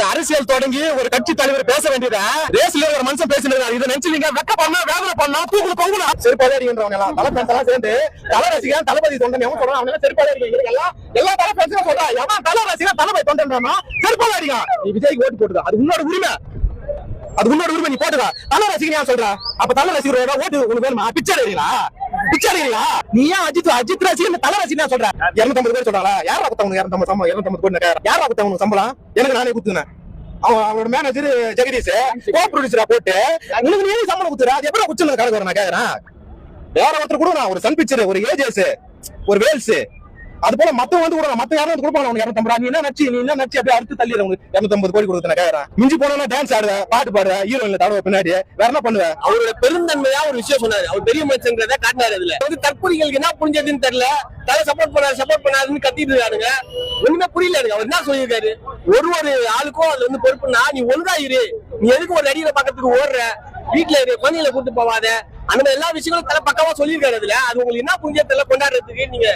ஒரு அரசியல் தொடங்கி ஒரு கட்சி தலைவர் பேச வேண்டியதா ரேஸ்ல ஒரு மனுஷன் பேசினாரு. இதை நினைச்சு நீங்க வெக்க பண்ணா வேதனை பண்ணா தூக்குல தொங்குனா செருப்பாலே அடிக்கிறவங்க எல்லாம் தலை பேசலாம் சேர்ந்து தலை ரசிகன் தளபதி தொண்டன் எவன் சொல்றான் அவன் செருப்பாலே அடிக்கிறீங்க எல்லாம் எல்லா தலை பேசுறோம் சொல்றா எவன் தலை ரசிகன் தளபதி தொண்டன்றானா செருப்பாலே அடிக்கான். நீ விஜய்க்கு ஓட்டு போட்டுக்க அது உன்னோட உரிமை, அது உன்னோட உரிமை. நீ போட்டுக்க தலை ரசிகன் சொல்ற அப்ப தலை ரசிகரோட ஓட்டு உனக்கு வேணுமா? பிச்சை அடிக்கிறீங்களா? பிச்சை அடிக்கிறீங்களா? நீ ஏன் அஜித் ரசிகன் தலை ரசிகன் சொல்ற? 250 பேர் சொல்றாங்களா? யாரா குத்தவங்க 250 கோடி யாரா குத்தவங்க சம்பளம்? எனக்கு நானே குத்துனேன். அவனோட மேனேஜர் ஜெகதீஷ் கோ ப்ரொடியூசரா போட்டு உங்களுக்கு நீ சம்பளம் குத்துறா? அது எப்படி குச்சுன்னு கணக்கு வர? நான் கேக்குறேன் வேற ஒருத்தர் கூட நான் ஒரு சன் பிக்சர் ஒரு ஏஜேஸ் ஒரு வேல்ஸ் அது போல மத்தவங்க வந்து கூட மத்த யாரும் கொடுப்பாங்க உனக்கு 250. நீ என்ன நச்சு அப்படியே அடுத்து தள்ளிடுற உங்களுக்கு 250 கோடி கொடுத்து நான் கேக்குறேன். மிஞ்சி போனா டான்ஸ் ஆடுற பாட்டு பாடுற ஹீரோயின்ல தடவை பின்னாடி வேற என்ன பண்ணுவேன்? அவரோட பெருந்தன்மையா ஒரு விஷயம் சொன்னாரு. அவர் பெரிய மனுஷங்கிறத காட்டினாரு. இதுல வந்து தற்கொலைகளுக்கு என்ன புரிஞ்சதுன்னு தெரியல. தலை சப்போர்ட் பண்ணாருன்னு கத்திட்டு இருக்காருங்க. ஒண்ணுமே புரியல எனக்கு. அவர் என்ன சொல்லியிருக்காரு? ஒரு ஆளுக்கும் அது வந்து பொறுப்புன்னா நீ ஒழுங்கா இரு, நீ எதுக்கு ஒரு அடியில பக்கத்துக்கு ஓடுற, வீட்டுல குழந்தைகளை கூட்டு போவாத, அந்த எல்லா விஷயங்களும் தலை பக்கமா சொல்லியிருக்காரு. அதுல அது உங்களுக்கு என்ன புரிஞ்சது தெரியல. கொண்டாடுறதுக்கு நீங்க